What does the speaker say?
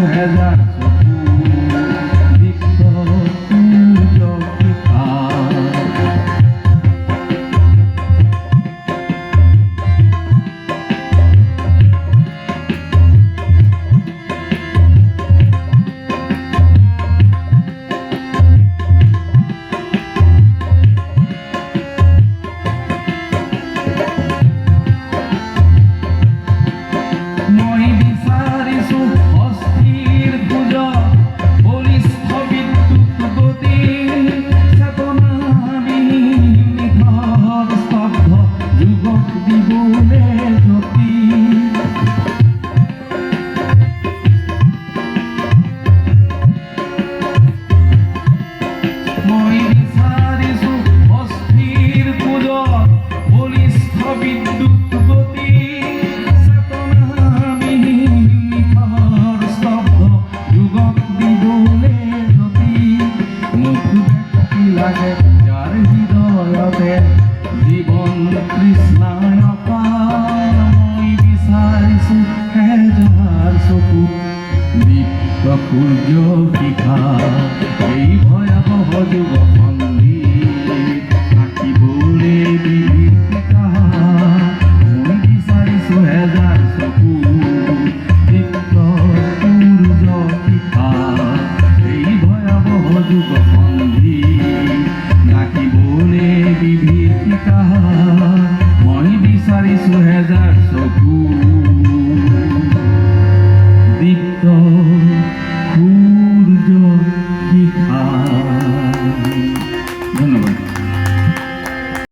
সুহেজাৰ যাৰ হৃদয়তে জীবন কৃষ্ণায় মই বিচাৰিছো হেজাৰ চকু দীপ্ত সূৰ্য শিখা এই ভয়াবহ যুগ থাকিবলৈ বিভীষিকা মই বিচাৰিছো হেজাৰ চকু দীপ্ত সূৰ্য শিখা এই ভয়াবহ যুগ বিভীষিকা মই বিচাৰিছো হেজাৰ চকু দীপ্ত সূৰ্য শিখা। ধন্যবাদ।